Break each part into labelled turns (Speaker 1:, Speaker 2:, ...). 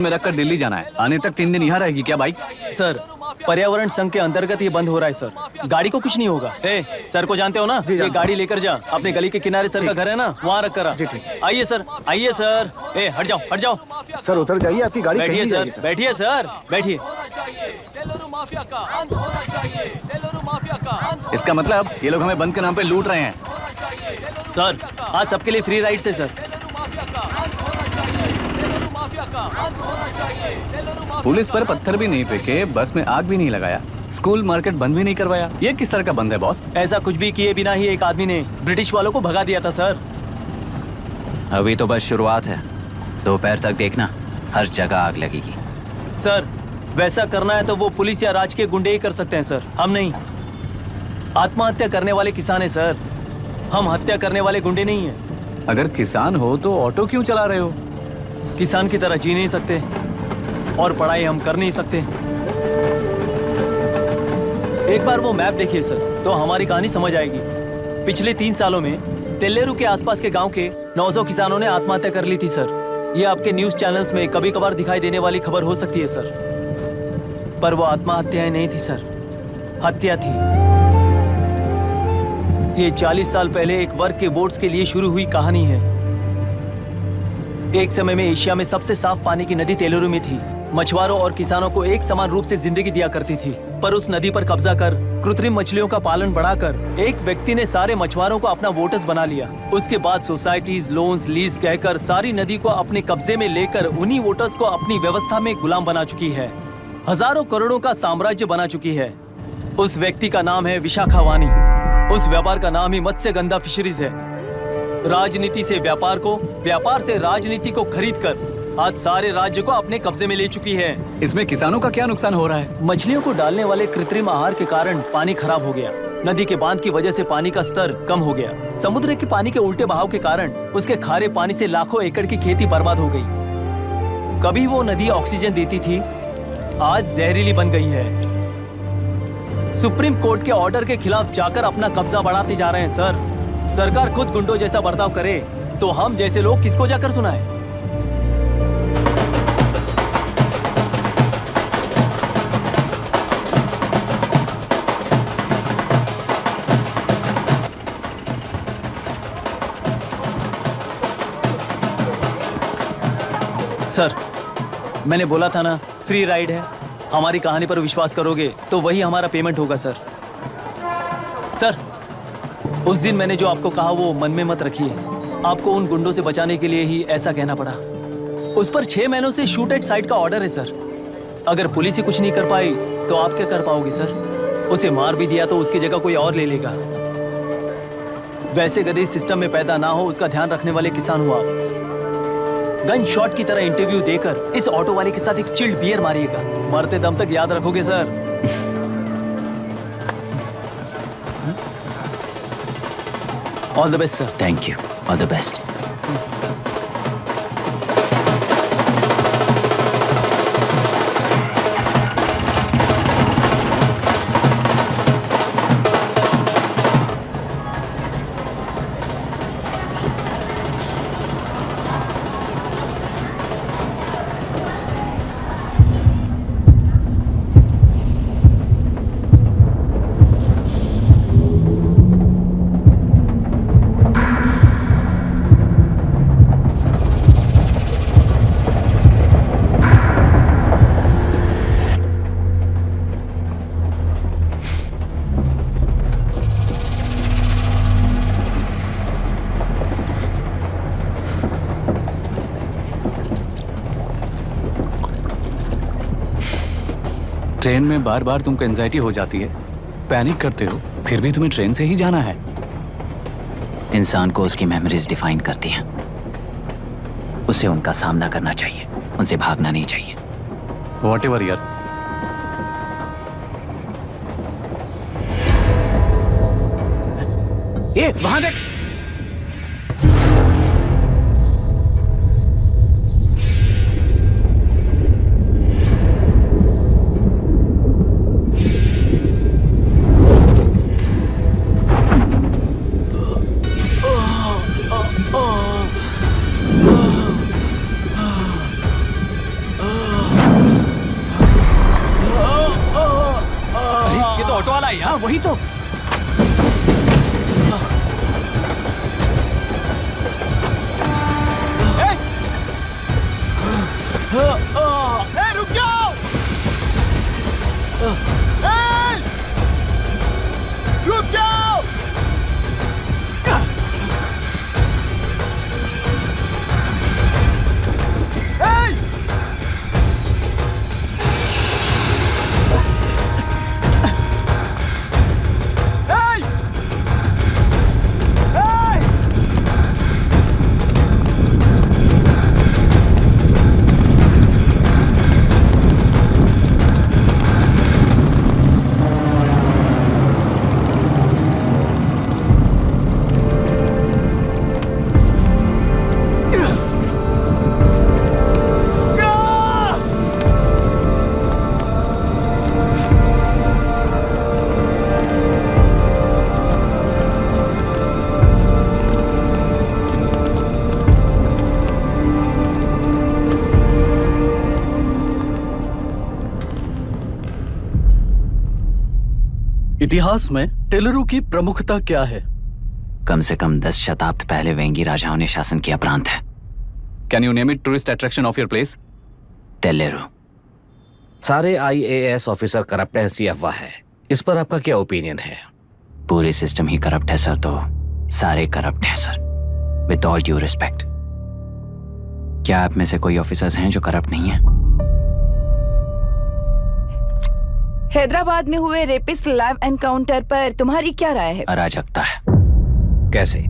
Speaker 1: में रखकर दिल्ली जाना है। आने तक 3 दिन यहाँ रहेगी क्या बाइक?
Speaker 2: सर, पर्यावरण संघ के अंतर्गत ये बंद हो रहा है सर। गाड़ी को कुछ नहीं होगा। सर को जानते हो ना? ये गाड़ी लेकर जा, अपने गली के किनारे सर का घर है ना, वहाँ रख कर आ। आइए सर, आइए सर। हट जाओ, हट जाओ
Speaker 3: सर, उतर जाइए, आपकी गाड़ी
Speaker 2: बैठिए सर, बैठिए सर, बैठिए।
Speaker 1: इसका मतलब ये लोग हमें बंद के नाम पे लूट रहे हैं।
Speaker 2: सर, आज सबके लिए फ्री राइड से सर।
Speaker 1: पुलिस पर पत्थर भी नहीं फेंके, बस में आग भी नहीं लगाया, स्कूल मार्केट बंद भी नहीं करवाया। ये किस तरह का बंद है बॉस?
Speaker 2: ऐसा कुछ भी किए बिना ही एक आदमी ने ब्रिटिश वालों को भगा दिया था सर।
Speaker 4: अभी तो बस शुरुआत है, दोपहर तक देखना, हर जगह आग लगेगी।
Speaker 2: सर, वैसा करना है तो वो पुलिस या राज के गुंडे ही कर सकते हैं सर, हम नहीं। आत्महत्या करने वाले किसान हैं सर, हम हत्या करने वाले गुंडे नहीं हैं।
Speaker 1: अगर किसान हो तो ऑटो क्यों चला रहे हो?
Speaker 2: किसान की तरह जी नहीं सकते और पढ़ाई हम कर नहीं सकते। एक बार वो मैप देखिए सर, तो हमारी कहानी समझ आएगी। पिछले 3 सालों में तेल्लेरू के आसपास के गांव के 900 किसानों ने आत्महत्या कर ली थी सर। ये आपके न्यूज चैनल्स में कभी कभार दिखाई देने वाली खबर हो सकती है सर, पर वो आत्महत्याएं नहीं थी सर, हत्या थी। ये 40 साल पहले एक वर्ग के वोट्स के लिए शुरू हुई कहानी है। एक समय में एशिया में सबसे साफ पानी की नदी तेल्लेरू में थी। मछुआरों और किसानों को एक समान रूप से जिंदगी दिया करती थी, पर उस नदी पर कब्जा कर कृत्रिम मछलियों का पालन बढ़ाकर एक व्यक्ति ने सारे मछुआरों को अपना वोटर्स बना लिया। उसके बाद सोसाइटीज, लोन्स, लीज कहकर सारी नदी को अपने कब्जे में लेकर उन्हीं वोटर्स को अपनी व्यवस्था में गुलाम बना चुकी है। हजारों करोड़ों का साम्राज्य बना चुकी है। उस व्यक्ति का नाम है विशाखावानी। उस व्यापार का नाम ही मत्स्यगंधा फिशरीज है। राजनीति से व्यापार को, व्यापार से राजनीति को खरीदकर आज सारे राज्य को अपने कब्जे में ले चुकी है।
Speaker 1: इसमें किसानों का क्या नुकसान हो रहा है?
Speaker 2: मछलियों को डालने वाले कृत्रिम आहार के कारण पानी खराब हो गया। नदी के बांध की वजह से पानी का स्तर कम हो गया। समुद्र के पानी के उल्टे बहाव के कारण उसके खारे पानी से लाखों एकड़ की खेती बर्बाद हो गई। कभी वो नदी ऑक्सीजन देती थी, आज जहरीली बन गई है। सुप्रीम कोर्ट के ऑर्डर के खिलाफ जाकर अपना कब्जा बढ़ाते जा रहे हैं सर। सरकार खुद गुंडों जैसा बर्ताव करे तो हम जैसे लोग किसको जाकर सुनाएं? सर, मैंने बोला था ना, फ्री राइड है। हमारी कहानी पर विश्वास करोगे तो वही हमारा पेमेंट होगा सर। सर, उस दिन मैंने जो आपको कहा वो मन में मत रखिए। आपको उन गुंडों से बचाने के लिए ही ऐसा कहना पड़ा। उस पर 6 महीनों से शूट एट साइट का ऑर्डर है सर। अगर पुलिस ही कुछ नहीं कर पाई तो आप क्या कर पाओगे सर? उसे मार भी दिया तो उसकी जगह कोई और ले लेगा। वैसे गधे सिस्टम में पैदा ना हो, उसका ध्यान रखने वाले किसान हो आप। गन शॉट की तरह इंटरव्यू देकर इस ऑटो वाले के साथ एक चिल्ड बियर मारिएगा। मरते दम तक याद रखोगे sir. All the best sir.
Speaker 4: Thank you, all the best.
Speaker 1: Train में बार बार तुमको एंजाइटी हो जाती है, पैनिक करते हो, फिर भी तुम्हें ट्रेन से ही जाना है।
Speaker 4: इंसान को उसकी मेमोरीज डिफाइन करती हैं। उसे उनका सामना करना चाहिए, उनसे भागना नहीं चाहिए।
Speaker 1: व्हाटएवर यार।
Speaker 4: वहां देख।
Speaker 2: यार।
Speaker 1: हाँ वही तो।
Speaker 2: रुक जाओ। रुक जाओ।
Speaker 3: इतिहास में टेलरू की प्रमुखता क्या है?
Speaker 4: कम से कम 10 शताब्द पहले वेंगी राजाओं ने शासन किया प्रांत है।
Speaker 1: Can you name it tourist attraction of your place?
Speaker 4: तेलेरू।
Speaker 5: सारे IAS ऑफिसर करप्ट है, ऐसी अफवाह है। इस पर आपका क्या ओपिनियन है?
Speaker 4: पूरे सिस्टम ही करप्ट है सर, तो सारे करप्ट हैं sir, with all due respect. क्या आप में से कोई ऑफिसर्स हैं जो करप्ट नहीं है?
Speaker 6: हैदराबाद में हुए रेपिस्ट लाइव एनकाउंटर पर तुम्हारी क्या राय है?
Speaker 4: अराजकता है।
Speaker 5: कैसे?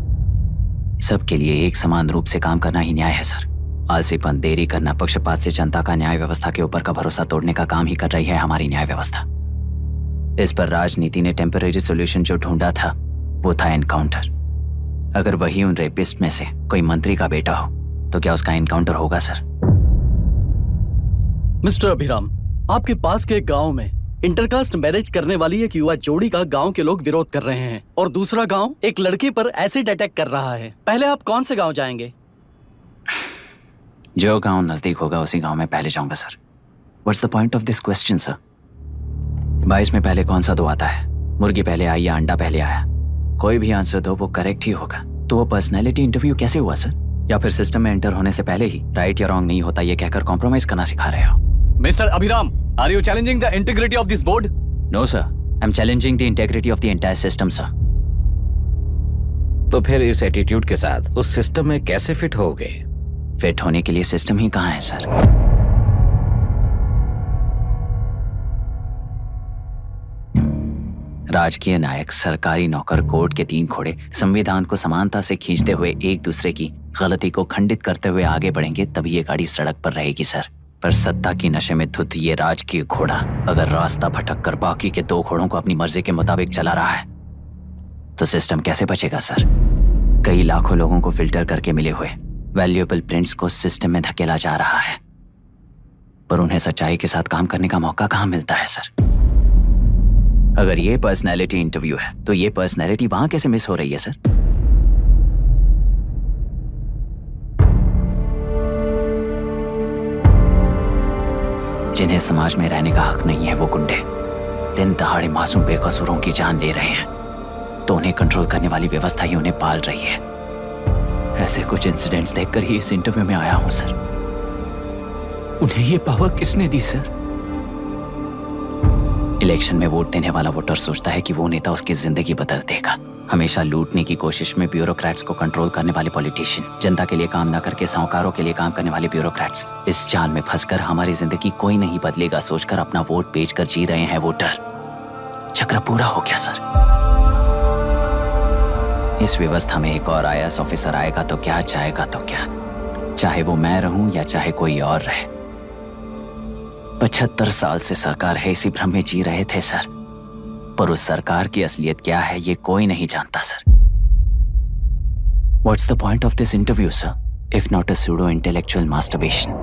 Speaker 4: सबके लिए एक समान रूप से काम करना ही न्याय है सर। आलसीपन, देरी करना, पक्षपात से जनता का न्याय व्यवस्था के ऊपर का भरोसा तोड़ने का काम ही कर रही है हमारी न्याय व्यवस्था। इस पर राजनीति ने टेम्परेरी सोल्यूशन जो ढूंढा था वो था एनकाउंटर। अगर वही उन रेपिस्ट में से कोई मंत्री का बेटा हो तो क्या उसका एनकाउंटर होगा सर?
Speaker 3: मिस्टर अभिराम, आपके पास के गांव में इंटरकास्ट मैरिज करने वाली एक युवा जोड़ी का गांव के लोग विरोध कर रहे हैं और दूसरा गांव एक लड़की पर एसिड अटैक कर रहा है। पहले आप कौन से गांव जाएंगे?
Speaker 4: जो गांव नजदीक होगा उसी गांव में पहले जाऊंगा sir. What's the point of this question sir? 22 में पहले कौन सा दो आता है? मुर्गी पहले आई या अंडा पहले आया? कोई भी आंसर दो वो करेक्ट ही होगा। तो वो पर्सनैलिटी इंटरव्यू कैसे हुआ सर? या फिर सिस्टम में एंटर होने से पहले ही राइट या रॉन्ग नहीं होता ये कहकर कॉम्प्रोमाइज करना सिखा रहे हो?
Speaker 1: Mister Abhiram, are you challenging the integrity of this board?
Speaker 4: No sir, I am challenging the integrity of the entire system sir.
Speaker 5: तो फिर इस एटीट्यूड के साथ उस सिस्टम में कैसे फिट होगे?
Speaker 4: फिट होने के लिए सिस्टम ही कहाँ है सर? राजकीय नायक, सरकारी नौकर, कोर्ट के 3 घोड़े संविधान को समानता से खींचते हुए एक दूसरे की गलती को खंडित करते हुए आगे बढ़ेंगे तभी ये गाड़ी सड़क पर रहेगी सर। पर सत्ता की नशे में धुत ये राजकीय घोड़ा अगर रास्ता भटक कर बाकी के 2 घोड़ों को अपनी मर्जी के मुताबिक चला रहा है तो सिस्टम कैसे बचेगा सर? कई लाखों लोगों को फिल्टर करके मिले हुए वैल्यूएबल प्रिंट्स को सिस्टम में धकेला जा रहा है, पर उन्हें सच्चाई के साथ काम करने का मौका कहाँ मिलता है सर? अगर ये पर्सनैलिटी इंटरव्यू है तो ये पर्सनैलिटी वहां कैसे मिस हो रही है सर? जिन्हें समाज में रहने का हक नहीं है वो गुंडे दिन दहाड़े मासूम बेकसूरों की जान ले रहे हैं, तो उन्हें कंट्रोल करने वाली व्यवस्था ही उन्हें पाल रही है। ऐसे कुछ इंसिडेंट्स देखकर ही इस इंटरव्यू में आया हूं सर। उन्हें ये पावर किसने दी सर? इलेक्शन में वोट देने वाला वोटर सोचता है कि वो नेता उसकी जिंदगी बदल देगा। हमेशा लूटने की कोशिश में ब्यूरोक्रेट्स को कंट्रोल करने वाले पॉलिटिशियन, जनता के लिए काम न करके साहूकारों के लिए काम करने वाले ब्यूरोक्रेट्स, इस जाल में फंसकर हमारी जिंदगी कोई नहीं बदलेगा सोचकर अपना वोट बेचकर जी रहे हैं वोटर। चक्र पूरा हो गया सर। इस व्यवस्था में एक और IAS ऑफिसर आएगा तो क्या, जाएगा तो क्या, चाहे वो मैं रहूं या चाहे कोई और रहे। 75 साल से सरकार है इसी भ्रम में जी रहे थे सर, पर उस सरकार की असलियत क्या है ये कोई नहीं जानता sir. What's the point of this interview, sir, if not a pseudo-intellectual masturbation?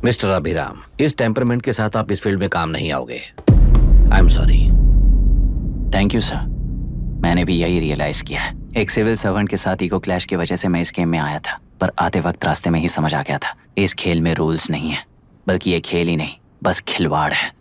Speaker 5: Mister Abhiram, इस टेम्परमेंट के साथ आप इस फील्ड में काम नहीं आओगे। I am sorry.
Speaker 4: Thank you sir. मैंने भी यही रियलाइज किया है। एक सिविल सर्वेंट के साथ ईगो क्लैश की वजह से मैं इस गेम में आया था, पर आते वक्त रास्ते में ही समझ आ गया था इस खेल में रूल्स नहीं है, बल्कि ये खेल ही नहीं बस खिलवाड़ है।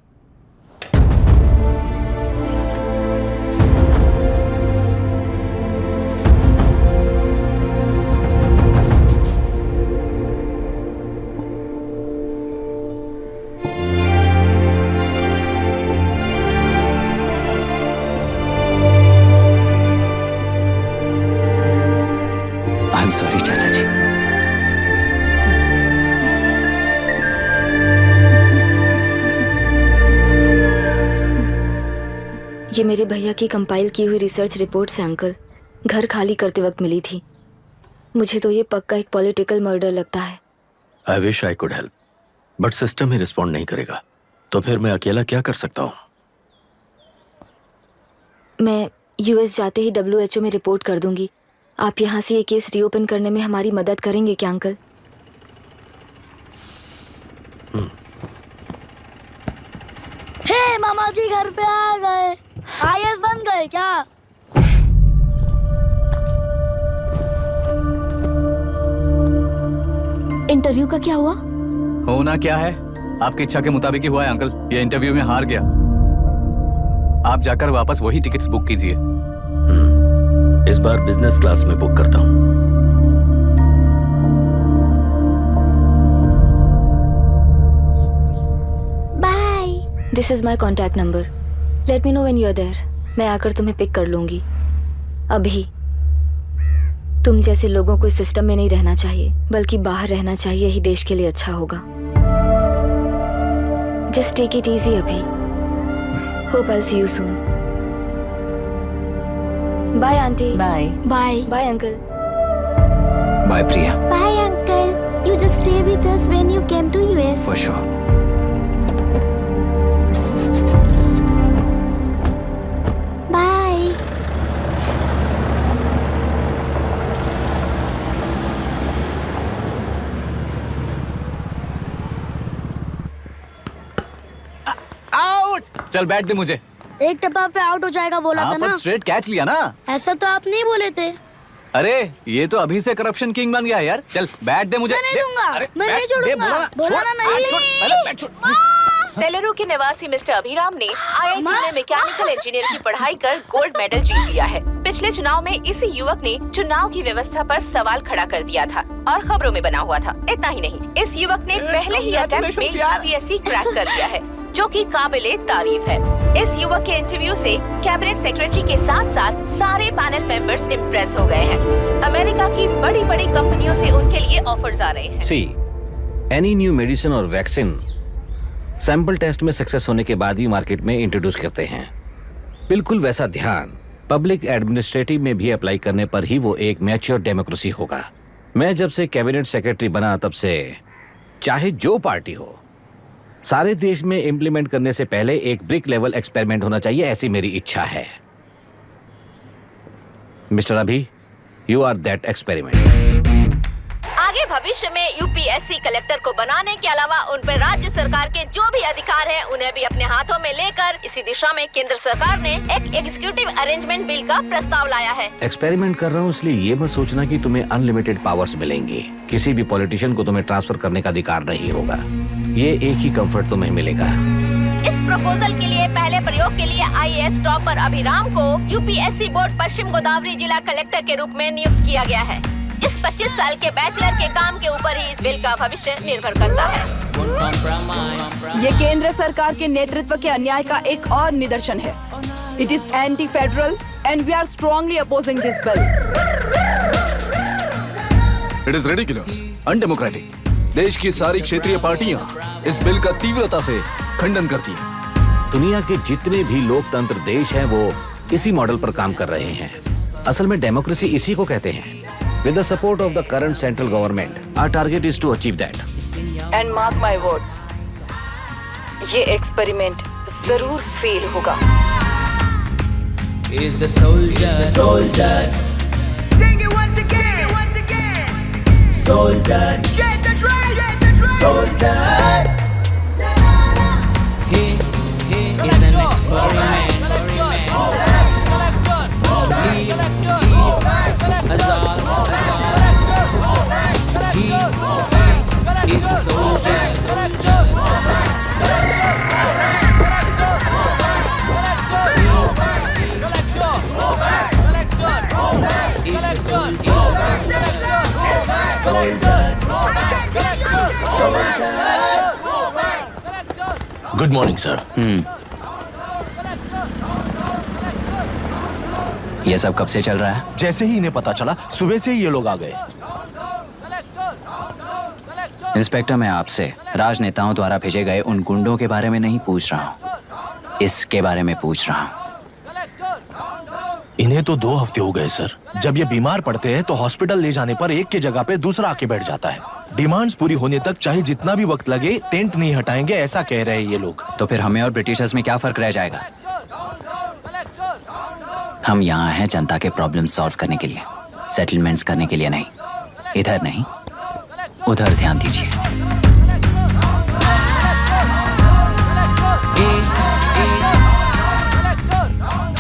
Speaker 4: आई एम सॉरी चाचा जी।
Speaker 7: ये मेरे भैया की कंपाइल की हुई रिसर्च रिपोर्ट से अंकल, घर खाली करते वक्त मिली थी। मुझे तो ये पक्का एक पॉलिटिकल मर्डर लगता है।
Speaker 8: I wish I could help, but system he respond नहीं करेगा, तो फिर मैं अकेला क्या कर सकता हूँ?
Speaker 7: मैं यूएस जाते ही WHO में रिपोर्ट कर दूंगी। आप यहाँ से ये केस रीओपन करने में हमारी मदद करेंगे क्या अंकल?
Speaker 9: हे मामा जी घर पे आ गए। IAS बन गए क्या?
Speaker 7: इंटरव्यू का क्या हुआ?
Speaker 1: होना क्या है, आपकी इच्छा के मुताबिक ही हुआ है अंकल। ये इंटरव्यू में हार गया। आप जाकर वापस वही टिकट्स बुक कीजिए।
Speaker 8: इस बार बिजनेस क्लास में बुक करता हूँ।
Speaker 9: Bye.
Speaker 7: This is my contact number. Let me know when you are there. मैं आकर तुम्हें पिक कर लूंगी। अभी तुम जैसे लोगों को इस सिस्टम में नहीं रहना चाहिए, बल्कि बाहर रहना चाहिए। यही देश के लिए अच्छा होगा। जस्ट टेक इट इजी अभी। Hope I see you soon. Bye aunty.
Speaker 6: Bye.
Speaker 9: Bye.
Speaker 7: Bye uncle.
Speaker 4: Bye Priya.
Speaker 9: Bye uncle. You just stay with us when you came to US.
Speaker 4: For sure.
Speaker 9: Bye.
Speaker 1: Out. चल बैठ दे मुझे।
Speaker 9: एक टप्पा पे out हो जाएगा बोला था
Speaker 1: हाँ,
Speaker 9: ना।
Speaker 1: पर स्ट्रेट कैच लिया ना।
Speaker 9: ऐसा तो आप नहीं बोले थे।
Speaker 1: अरे ये तो अभी से करप्शन किंग बन गया है यार। चल बैठ दे मुझे।
Speaker 9: मैं नहीं
Speaker 1: दे।
Speaker 9: दूंगा।
Speaker 1: अरे,
Speaker 9: मैं
Speaker 1: बैठ,
Speaker 9: नहीं छोड़ूंगा।
Speaker 1: दे, बोला ना,
Speaker 9: बोला
Speaker 1: छोड़,
Speaker 9: ना, नहीं।
Speaker 1: छोड़, पहले बैठ, छोड़।
Speaker 6: तेलुरु के निवासी मिस्टर अभिराम ने IIT में मैकेनिकल इंजीनियर की पढ़ाई कर गोल्ड मेडल जीत लिया है। पिछले चुनाव में इसी युवक ने चुनाव की व्यवस्था पर सवाल खड़ा कर दिया था और खबरों में बना हुआ था। इतना ही नहीं, इस युवक ने पहले ही अटेम्प्ट में UPSC क्रैक कर लिया है, जो कि काबिले तारीफ है। इस युवक के इंटरव्यू से कैबिनेट सेक्रेटरी के साथ साथ सारे पैनल मेंबर्स इम्प्रेस हो गए हैं। अमेरिका की बड़ी बड़ी कंपनियों से उनके लिए ऑफर्स आ रहे हैं।
Speaker 5: सी एनी न्यू मेडिसिन और वैक्सीन सैंपल टेस्ट में सक्सेस होने के बाद ही मार्केट में इंट्रोड्यूस करते हैं। बिल्कुल वैसा ध्यान पब्लिक एडमिनिस्ट्रेटिव में भी अप्लाई करने पर ही वो एक मैच्योर डेमोक्रेसी होगा। मैं जब से कैबिनेट सेक्रेटरी बना तब से चाहे जो पार्टी हो, सारे देश में इम्प्लीमेंट करने से पहले एक ब्रिक लेवल एक्सपेरिमेंट होना चाहिए, ऐसी मेरी इच्छा है। मिस्टर अभी, यू आर दैट एक्सपेरिमेंट।
Speaker 10: आगे भविष्य में UPSC कलेक्टर को बनाने के अलावा उन पर राज्य सरकार के जो भी अधिकार हैं, उन्हें भी अपने हाथों में लेकर इसी दिशा में केंद्र सरकार ने एक एग्जीक्यूटिव अरेंजमेंट बिल का प्रस्ताव लाया है।
Speaker 5: एक्सपेरिमेंट कर रहा हूँ इसलिए ये मत सोचना कि तुम्हें अनलिमिटेड पावर्स मिलेंगे। किसी भी पॉलिटिशियन को तुम्हें ट्रांसफर करने का अधिकार नहीं होगा। ये एक ही कंफर्ट तुम्हें मिलेगा।
Speaker 10: इस प्रपोजल के लिए पहले प्रयोग के लिए IAS टॉपर अभिराम को UPSC बोर्ड पश्चिम गोदावरी जिला कलेक्टर के रूप में नियुक्त किया गया है। इस 25 साल के बैचलर के काम के ऊपर ही इस बिल का भविष्य निर्भर करता है।
Speaker 6: ये केंद्र सरकार के नेतृत्व के अन्याय का एक और निदर्शन है। It is anti federal and we are strongly opposing this bill.
Speaker 11: It is ridiculous, undemocratic. देश की सारी क्षेत्रीय पार्टियां इस बिल का तीव्रता से खंडन करती हैं।
Speaker 5: दुनिया के जितने भी लोकतंत्र देश हैं वो इसी मॉडल पर काम कर रहे हैं। असल में डेमोक्रेसी इसी को कहते हैं। With the support of the current central government, our target is to achieve that.
Speaker 6: And mark my words, ये एक्सपेरिमेंट जरूर फेल होगा।
Speaker 2: Is the soldier,
Speaker 12: Sing it once again,
Speaker 2: soldier,
Speaker 12: get the drum,
Speaker 2: soldier. He is an experiment.
Speaker 8: Good morning sir.
Speaker 4: ये सब कब से चल रहा है?
Speaker 13: जैसे ही इन्हें पता चला सुबह से ही ये लोग आ गए।
Speaker 4: इंस्पेक्टर, मैं आपसे राजनेताओं द्वारा भेजे गए उन गुंडों के बारे में नहीं पूछ रहा हूँ, इसके बारे में पूछ रहा हूँ।
Speaker 13: इन्हें तो 2 हफ्ते हो गए सर। जब ये बीमार पड़ते हैं तो हॉस्पिटल ले जाने पर एक की जगह पे दूसरा आके बैठ जाता है। डिमांड्स पूरी होने तक चाहे जितना भी वक्त लगे टेंट नहीं हटाएंगे, ऐसा कह रहे हैं ये लोग।
Speaker 4: तो फिर हमें और ब्रिटिशर्स में क्या फर्क रह जाएगा? हम यहाँ हैं जनता के प्रॉब्लम सॉल्व करने के लिए, सेटलमेंट्स करने के लिए नहीं। इधर नहीं, उधर ध्यान दीजिए।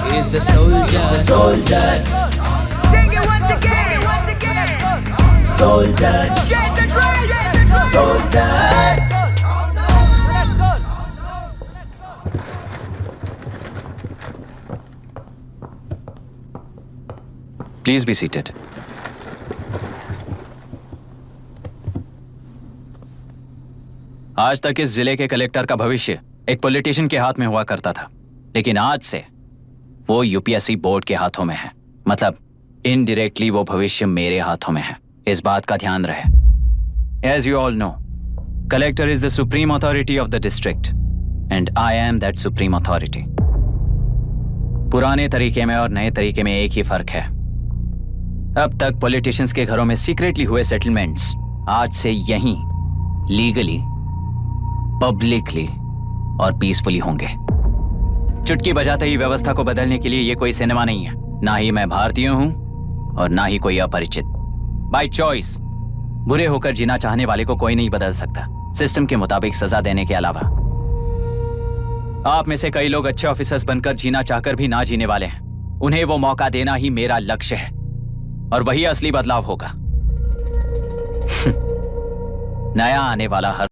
Speaker 12: Is the soldier. Sing it once again. Soldier. Get the drum. Soldier.
Speaker 4: Please be seated. आज तक इस जिले के कलेक्टर का भविष्य एक पॉलिटिशियन के हाथ में हुआ करता था, लेकिन आज से वो यूपीएससी बोर्ड के हाथों में है। मतलब इनडायरेक्टली वो भविष्य मेरे हाथों में है। इस बात का ध्यान रहे। As you all know, collector is the supreme authority of the district and I am that supreme authority. पुराने तरीके में और नए तरीके में एक ही फर्क है। अब तक पॉलिटिशियंस के घरों में सीक्रेटली हुए सेटलमेंट्स आज से यहीं लीगली, पब्लिकली और पीसफुली होंगे। चुटकी बजाते ही व्यवस्था को बदलने के लिए ये कोई सिनेमा नहीं है। ना ही मैं भारतीय हूं और ना ही कोई अपरिचित। बाय चॉइस बुरे होकर जीना चाहने वाले को कोई नहीं बदल सकता, सिस्टम के मुताबिक सजा देने के अलावा। आप में से कई लोग अच्छे ऑफिसर्स बनकर जीना चाहकर भी ना जीने वाले हैं। उन्हें वो मौका देना ही मेरा लक्ष्य है और वही असली बदलाव होगा। नया आने वाला हर